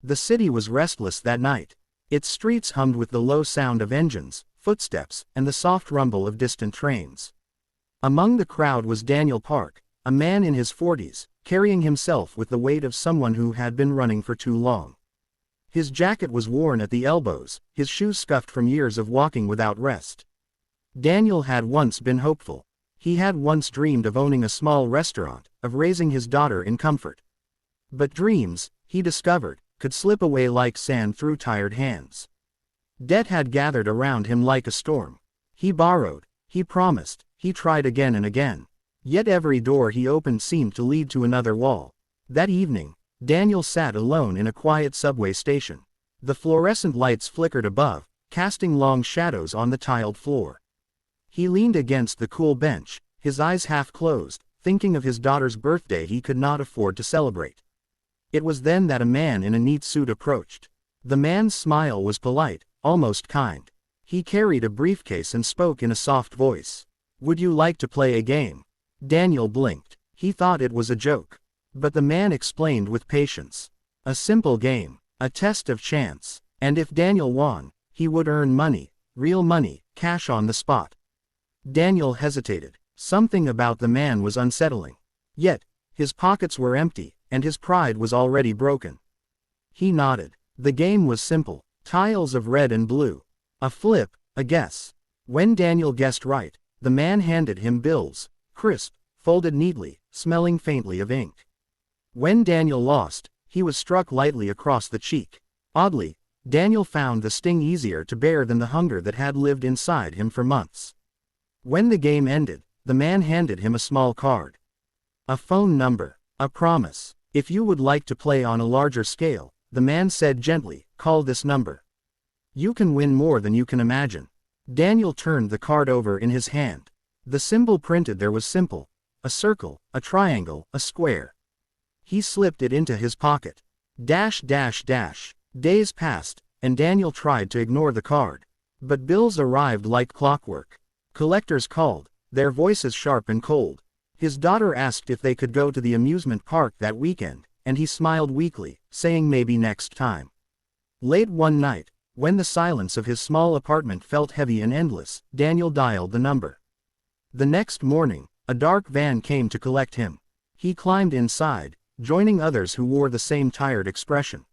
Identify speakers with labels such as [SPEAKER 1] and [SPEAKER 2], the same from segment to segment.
[SPEAKER 1] The city was restless that night. Its streets hummed with the low sound of engines, footsteps, and the soft rumble of distant trains. Among the crowd was Daniel Park, a man in his 40s, carrying himself with the weight of someone who had been running for too long. His jacket was worn at the elbows, his shoes scuffed from years of walking without rest. Daniel had once been hopeful. He had once dreamed of owning a small restaurant, of raising his daughter in comfort. But dreams, he discovered, could slip away like sand through tired hands. Debt had gathered around him like a storm. He borrowed, he promised, he tried again and again. Yet every door he opened seemed to lead to another wall. That evening, Daniel sat alone in a quiet subway station. The fluorescent lights flickered above, casting long shadows on the tiled floor. He leaned against the cool bench, his eyes half closed, thinking of his daughter's birthday he could not afford to celebrate. It was then that a man in a neat suit approached. The man's smile was polite, almost kind. He carried a briefcase and spoke in a soft voice. "Would you like to play a game?" Daniel blinked. He thought it was a joke. But the man explained with patience. A simple game, a test of chance, and if Daniel won, he would earn money, real money, cash on the spot. Daniel hesitated. Something about the man was unsettling. Yet, his pockets were empty, and his pride was already broken. He nodded. The game was simple. Tiles of red and blue. A flip, a guess. When Daniel guessed right, the man handed him bills, crisp, folded neatly, smelling faintly of ink. When Daniel lost, he was struck lightly across the cheek. Oddly, Daniel found the sting easier to bear than the hunger that had lived inside him for months. When the game ended, the man handed him a small card. A phone number, a promise. "If you would like to play on a larger scale," the man said gently, "call this number. You can win more than you can imagine." Daniel turned the card over in his hand. The symbol printed there was simple. A circle, a triangle, a square. He slipped it into his pocket. Dash. Days passed, and Daniel tried to ignore the card. But bills arrived like clockwork. Collectors called, their voices sharp and cold. His daughter asked if they could go to the amusement park that weekend, and he smiled weakly, saying maybe next time. Late one night, when the silence of his small apartment felt heavy and endless, Daniel dialed the number. The next morning, a dark van came to collect him. He climbed inside, joining others who wore the same tired expression.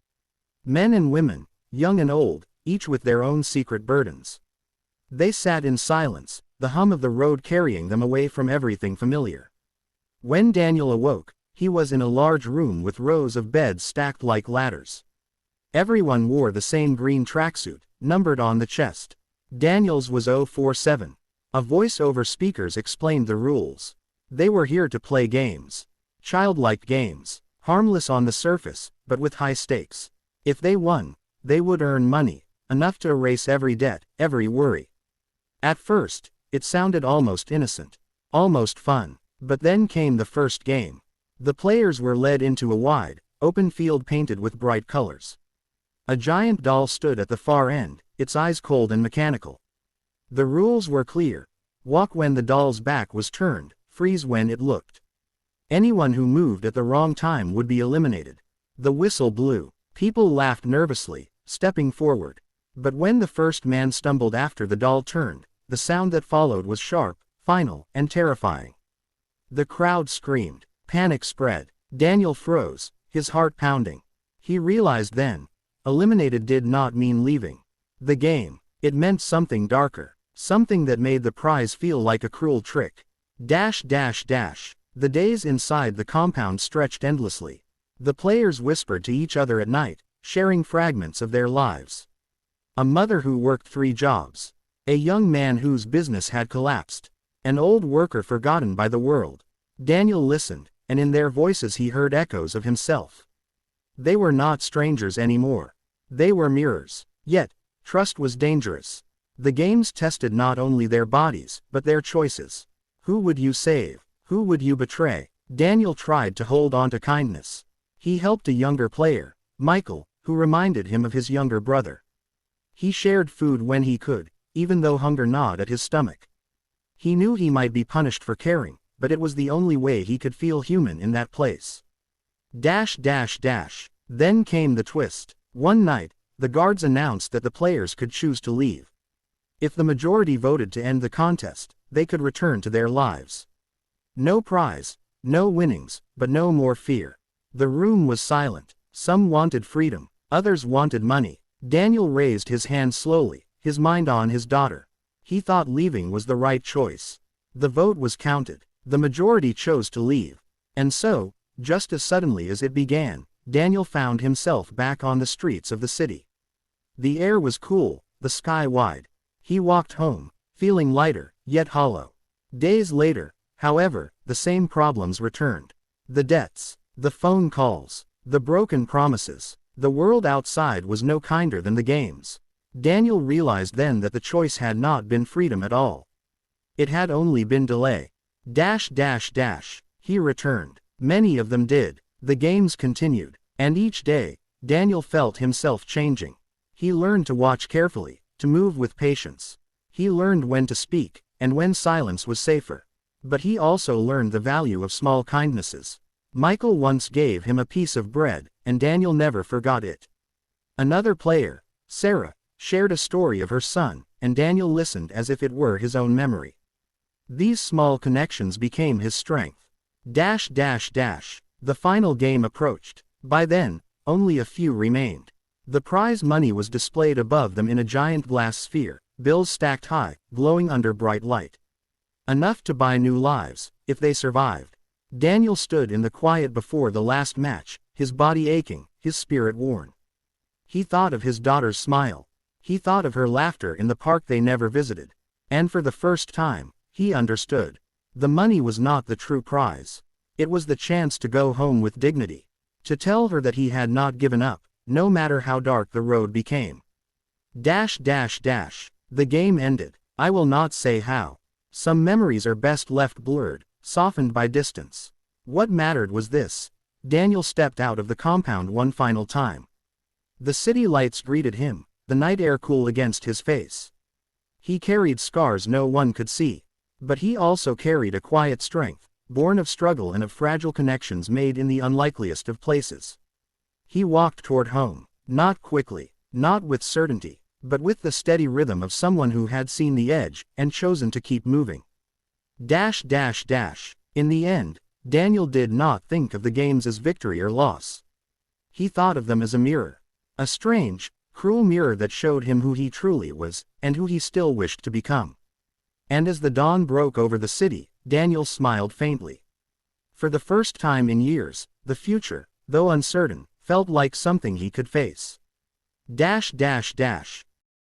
[SPEAKER 1] Men and women, young and old, each with their own secret burdens. They sat in silence, the hum of the road carrying them away from everything familiar. When Daniel awoke, he was in a large room with rows of beds stacked like ladders. Everyone wore the same green tracksuit, numbered on the chest. Daniel's was 047. A voice over speakers explained the rules. They were here to play games. Childlike games, harmless on the surface, but with high stakes. If they won, they would earn money, enough to erase every debt, every worry. At first, it sounded almost innocent, almost fun. But then came the first game. The players were led into a wide, open field painted with bright colors. A giant doll stood at the far end, its eyes cold and mechanical. The rules were clear. Walk when the doll's back was turned, freeze when it looked. Anyone who moved at the wrong time would be eliminated. The whistle blew. People laughed nervously, stepping forward. But when the first man stumbled after the doll turned, the sound that followed was sharp, final, and terrifying. The crowd screamed. Panic spread. Daniel froze, his heart pounding. He realized then, eliminated did not mean leaving the game. It meant something darker, something that made the prize feel like a cruel trick. The days inside the compound stretched endlessly. The players whispered to each other at night, sharing fragments of their lives. A mother who worked 3 jobs. A young man whose business had collapsed. An old worker forgotten by the world. Daniel listened, and in their voices he heard echoes of himself. They were not strangers anymore. They were mirrors. Yet, trust was dangerous. The games tested not only their bodies, but their choices. Who would you save? Who would you betray? Daniel tried to hold on to kindness. He helped a younger player, Michael, who reminded him of his younger brother. He shared food when he could, even though hunger gnawed at his stomach. He knew he might be punished for caring, but it was the only way he could feel human in that place. Then came the twist. One night, the guards announced that the players could choose to leave. If the majority voted to end the contest, they could return to their lives. No prize, no winnings, but no more fear. The room was silent. Some wanted freedom, others wanted money. Daniel raised his hand slowly, his mind on his daughter. He thought leaving was the right choice. The vote was counted. The majority chose to leave. And so, just as suddenly as it began, Daniel found himself back on the streets of the city. The air was cool, the sky wide. He walked home, feeling lighter, yet hollow. Days later, however, the same problems returned. The debts, the phone calls, the broken promises. The world outside was no kinder than the games. Daniel realized then that the choice had not been freedom at all. It had only been delay. He returned. Many of them did. The games continued. And each day, Daniel felt himself changing. He learned to watch carefully, to move with patience. He learned when to speak, and when silence was safer. But he also learned the value of small kindnesses. Michael once gave him a piece of bread, and Daniel never forgot it. Another player, Sarah, shared a story of her son, and Daniel listened as if it were his own memory. These small connections became his strength. The final game approached. By then, only a few remained. The prize money was displayed above them in a giant glass sphere, bills stacked high, glowing under bright light. Enough to buy new lives, if they survived. Daniel stood in the quiet before the last match, his body aching, his spirit worn. He thought of his daughter's smile. He thought of her laughter in the park they never visited. And for the first time, he understood. The money was not the true prize. It was the chance to go home with dignity. To tell her that he had not given up, no matter how dark the road became. The game ended. I will not say how. Some memories are best left blurred, softened by distance. What mattered was this. Daniel stepped out of the compound one final time. The city lights greeted him, the night air cool against his face. He carried scars no one could see. But he also carried a quiet strength, born of struggle and of fragile connections made in the unlikeliest of places. He walked toward home, not quickly, not with certainty, but with the steady rhythm of someone who had seen the edge and chosen to keep moving. In the end, Daniel did not think of the games as victory or loss. He thought of them as a mirror. A strange, cruel mirror that showed him who he truly was, and who he still wished to become. And as the dawn broke over the city, Daniel smiled faintly. For the first time in years, the future, though uncertain, felt like something he could face.